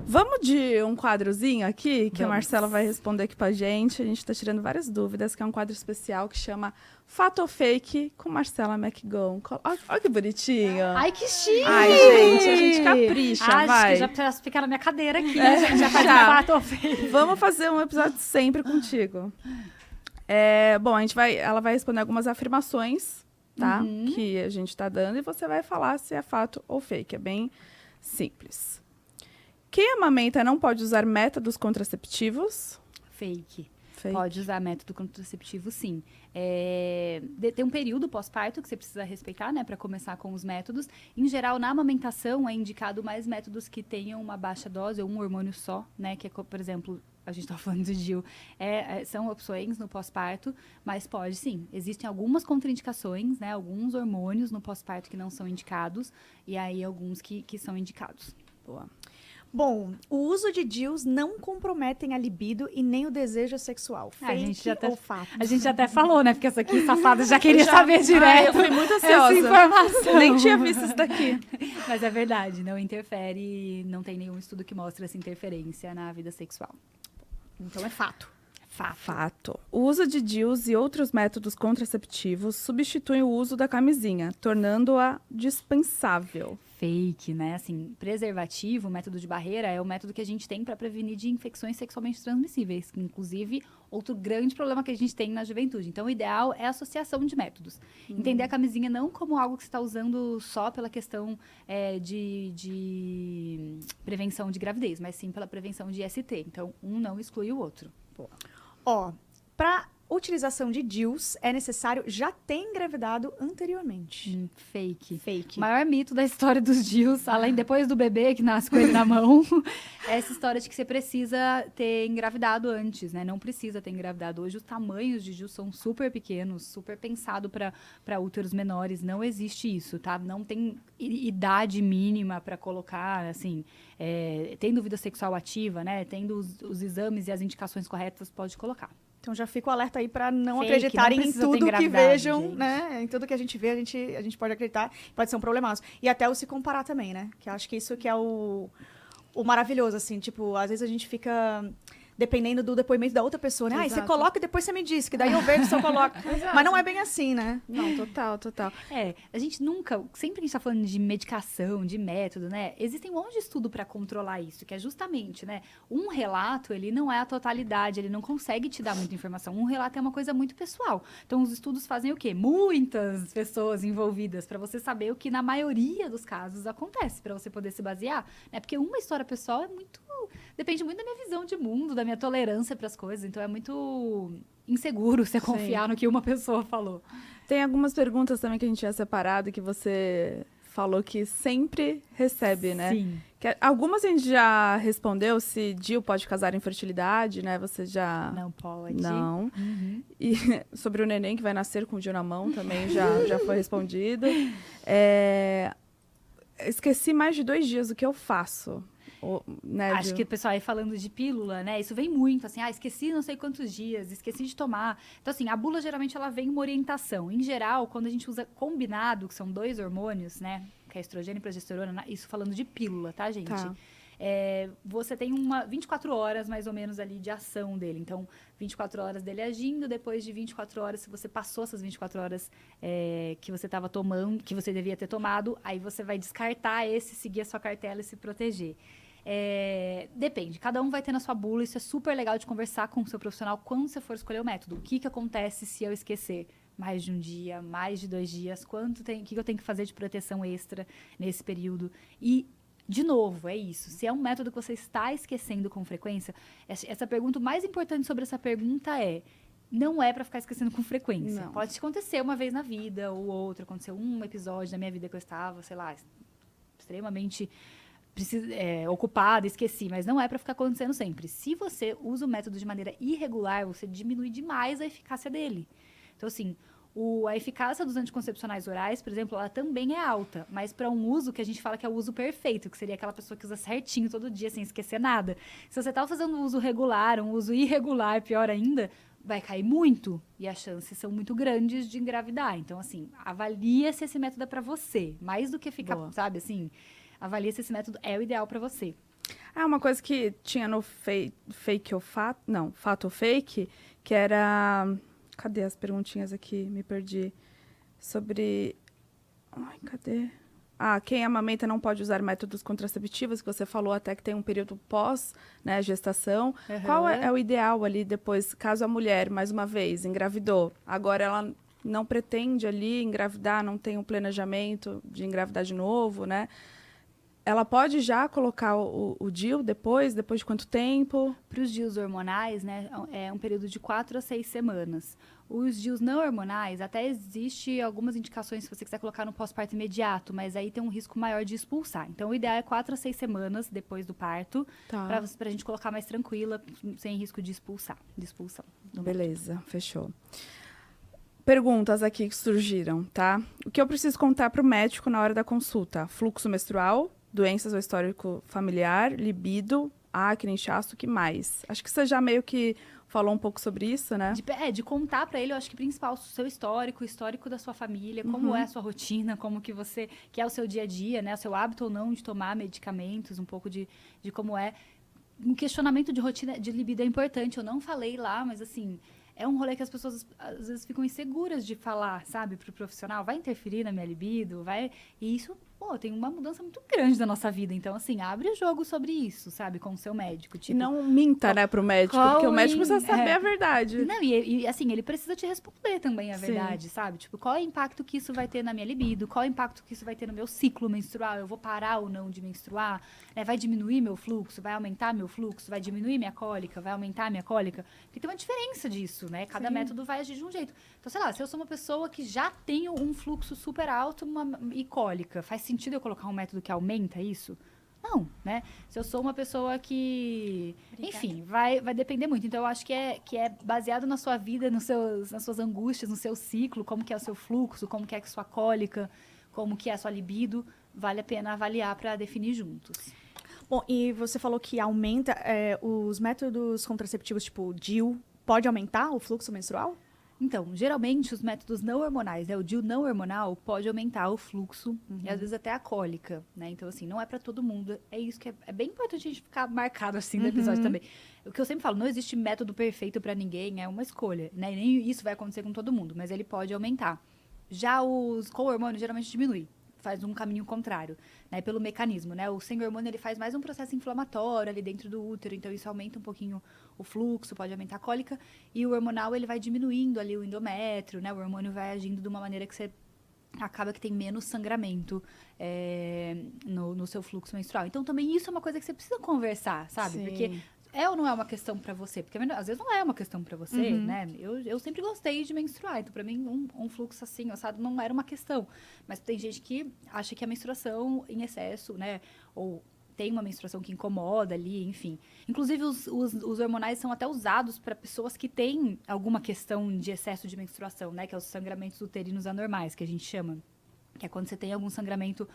Vamos de um quadrozinho aqui, que a Marcela vai responder aqui pra gente. A gente tá tirando várias dúvidas, que é um quadro especial que chama Fato ou Fake com Marcela McGowan. Olha que bonitinho. Ai, que chique! Ai, gente, a gente capricha, Acho vai. que já precisa ficar na minha cadeira aqui. A gente já faz fato ou fake. Vamos fazer um episódio sempre contigo. Bom, ela vai responder algumas afirmações, tá? Que a gente tá dando, e você vai falar se é fato ou fake. É bem simples. Quem amamenta não pode usar métodos contraceptivos? Fake. Fake. Pode usar método contraceptivo, sim. Tem um período pós-parto que você precisa respeitar, né, para começar com os métodos. Em geral, na amamentação é indicado mais métodos que tenham uma baixa dose ou um hormônio só, né, que é, por exemplo, a gente está falando do DIU, são opções no pós-parto, mas pode sim. Existem algumas contraindicações, né, alguns hormônios no pós-parto que não são indicados, e aí alguns que são indicados. Boa. Bom, o uso de DIUs não comprometem a libido e nem o desejo sexual. Fake ou fato? A gente até falou, né? Porque essa aqui, safada, já queria saber direto. Eu fui muito ansiosa. Essa informação. Nem tinha visto isso daqui. Mas é verdade, não interfere, não tem nenhum estudo que mostre essa interferência na vida sexual. Então é fato. Fato. O uso de DIUs e outros métodos contraceptivos substituem o uso da camisinha, tornando-a dispensável. Fake, né? Assim, preservativo, método de barreira, é o método que a gente tem para prevenir de infecções sexualmente transmissíveis. Inclusive, outro grande problema que a gente tem na juventude. Então, o ideal é a associação de métodos. Entender a camisinha não como algo que você está usando só pela questão de prevenção de gravidez, mas sim pela prevenção de IST. Então, um não exclui o outro. Ó, para utilização de DIUs é necessário já ter engravidado anteriormente. Fake. Fake. O maior mito da história dos DIUs, além depois do bebê que nasce com ele na mão, é essa história de que você precisa ter engravidado antes, né? Não precisa ter engravidado. Hoje os tamanhos de DIUs são super pequenos, super pensado para úteros menores. Não existe isso, tá? Não tem idade mínima para colocar, assim, tendo vida sexual ativa, né? Tendo os exames e as indicações corretas, pode colocar. Então já fica o alerta aí para não Fake, acreditarem não em precisa ter tudo que engravidado, vejam, gente. né? Em tudo que a gente vê, a gente pode acreditar, pode ser um problemaço. E até o se comparar também, né? Que eu acho que isso que é o maravilhoso, assim, tipo, às vezes a gente fica dependendo do depoimento da outra pessoa, né? Você coloca e depois você me diz, que daí eu vejo se eu coloco. Mas não é bem assim, né? Não, total. A gente nunca, sempre que a gente tá falando de medicação, de método, né? Existem um monte de estudo para controlar isso, que é justamente, né? Um relato, ele não é a totalidade, ele não consegue te dar muita informação. Um relato é uma coisa muito pessoal. Então, os estudos fazem o quê? Muitas pessoas envolvidas, para você saber o que na maioria dos casos acontece, para você poder se basear, né? Porque uma história pessoal depende muito da minha visão de mundo, da minha tolerância para as coisas. Então, é muito inseguro você confiar no que uma pessoa falou. Tem algumas perguntas também que a gente tinha separado, que você falou que sempre recebe, né? Sim. Algumas a gente já respondeu, se DIU pode causar infertilidade, né? Você já... Não pode. Não. E sobre o neném que vai nascer com o DIU na mão também já foi respondido. Esqueci mais de 2 dias o que eu faço. Né, Acho que o pessoal aí falando de pílula, né? Isso vem muito, assim, esqueci não sei quantos dias, esqueci de tomar. Então, assim, a bula geralmente ela vem uma orientação. Em geral, quando a gente usa combinado, que são 2 hormônios, né? Que é estrogênio e progesterona, isso falando de pílula, tá, gente? Tá. Você tem 24 horas, mais ou menos, ali de ação dele. Então, 24 horas dele agindo, depois de 24 horas, se você passou essas 24 horas que você estava tomando, que você devia ter tomado, aí você vai descartar seguir a sua cartela e se proteger. Depende, cada um vai ter na sua bula, isso é super legal de conversar com o seu profissional quando você for escolher o método. O que acontece se eu esquecer? Mais de um dia, mais de 2 dias, o que eu tenho que fazer de proteção extra nesse período? E, de novo, é isso. Se é um método que você está esquecendo com frequência, essa pergunta, o mais importante sobre essa pergunta não é para ficar esquecendo com frequência. Não. Pode acontecer uma vez na vida, ou outra, aconteceu um episódio da minha vida que eu estava, sei lá, extremamente ocupada, esqueci, mas não é para ficar acontecendo sempre. Se você usa o método de maneira irregular, você diminui demais a eficácia dele. Então, assim, a eficácia dos anticoncepcionais orais, por exemplo, ela também é alta, mas para um uso que a gente fala que é o uso perfeito, que seria aquela pessoa que usa certinho todo dia, sem esquecer nada. Se você está fazendo um uso regular, um uso irregular, pior ainda, vai cair muito e as chances são muito grandes de engravidar. Então, assim, avalia se esse método é para você, mais do que ficar, sabe, assim, avalia se esse método é o ideal para você. Uma coisa que tinha no fake ou fato... Não, fato ou fake, que era... Cadê as perguntinhas aqui? Me perdi. Sobre... Ai, cadê? Quem amamenta não pode usar métodos contraceptivos, que você falou até que tem um período pós, né, gestação. Uhum. Qual é o ideal ali depois, caso a mulher, mais uma vez, engravidou, agora ela não pretende ali engravidar, não tem um planejamento de engravidar de novo, né? Ela pode já colocar o DIU depois de quanto tempo? Para os DIUs hormonais, né, é um período de 4 a 6 semanas. Os DIUs não hormonais, até existe algumas indicações se você quiser colocar no pós-parto imediato, mas aí tem um risco maior de expulsar. Então, o ideal é 4 a 6 semanas depois do parto, para a gente colocar mais tranquila, sem risco de expulsão. Beleza, fechou. Perguntas aqui que surgiram, tá? O que eu preciso contar para o médico na hora da consulta? Fluxo menstrual, doenças ou histórico familiar, libido, acne, inchaço, o que mais? Acho que você já meio que falou um pouco sobre isso, né? De contar para ele, eu acho que principal, o seu histórico, o histórico da sua família, como é a sua rotina, como que é o seu dia a dia, né? O seu hábito ou não de tomar medicamentos, um pouco de como é. Um questionamento de rotina, de libido é importante, eu não falei lá, mas assim... É um rolê que as pessoas, às vezes, ficam inseguras de falar, sabe, pro profissional. Vai interferir na minha libido? E isso, tem uma mudança muito grande da nossa vida. Então, assim, abre o jogo sobre isso, sabe, com o seu médico. Tipo, e não minta, né, pro médico, porque o médico precisa saber a verdade. Não, e assim, ele precisa te responder também a verdade, sabe? Tipo, qual é o impacto que isso vai ter na minha libido? Qual é o impacto que isso vai ter no meu ciclo menstrual? Eu vou parar ou não de menstruar? Vai diminuir meu fluxo? Vai aumentar meu fluxo? Vai diminuir minha cólica? Vai aumentar minha cólica? Porque tem uma diferença disso, né? Cada método vai agir de um jeito. Então, sei lá, se eu sou uma pessoa que já tenho um fluxo super alto e cólica, faz sentido eu colocar um método que aumenta isso? Não, né? Se eu sou uma pessoa que... Obrigada. Enfim, vai depender muito. Então, eu acho que é baseado na sua vida, nas suas angústias, no seu ciclo, como que é o seu fluxo, como que é a sua cólica, como que é a sua libido. Vale a pena avaliar para definir juntos. Bom, e você falou que aumenta os métodos contraceptivos, tipo DIU, pode aumentar o fluxo menstrual? Então, geralmente, os métodos não hormonais, né? O DIU não hormonal pode aumentar o fluxo e, às vezes, até a cólica, né? Então, assim, não é para todo mundo. É isso que é bem importante a gente ficar marcado, assim, no episódio também. O que eu sempre falo, não existe método perfeito para ninguém, é uma escolha, né? E nem isso vai acontecer com todo mundo, mas ele pode aumentar. Já os com hormônio, geralmente diminui. Faz um caminho contrário, né, pelo mecanismo, né? O sem hormônio, ele faz mais um processo inflamatório ali dentro do útero, então isso aumenta um pouquinho o fluxo, pode aumentar a cólica, e o hormonal, ele vai diminuindo ali o endométrio, né? O hormônio vai agindo de uma maneira que você acaba que tem menos sangramento no seu fluxo menstrual. Então, também isso é uma coisa que você precisa conversar, sabe? Sim. Porque é ou não é uma questão pra você? Porque às vezes não é uma questão pra você, né? Eu sempre gostei de menstruar, então pra mim um fluxo assim, assado, não era uma questão. Mas tem gente que acha que a menstruação em excesso, né? Ou tem uma menstruação que incomoda ali, enfim. Inclusive, os hormonais são até usados para pessoas que têm alguma questão de excesso de menstruação, né? Que é os sangramentos uterinos anormais, que a gente chama. Que é quando você tem algum sangramento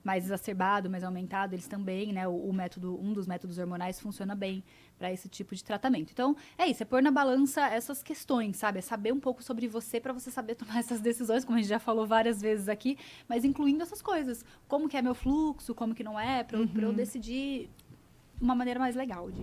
mais exacerbado, mais aumentado, eles também, né, um dos métodos hormonais funciona bem para esse tipo de tratamento. Então, é isso, é pôr na balança essas questões, sabe? É saber um pouco sobre você para você saber tomar essas decisões, como a gente já falou várias vezes aqui, mas incluindo essas coisas. Como que é meu fluxo, como que não é, para eu decidir uma maneira mais legal de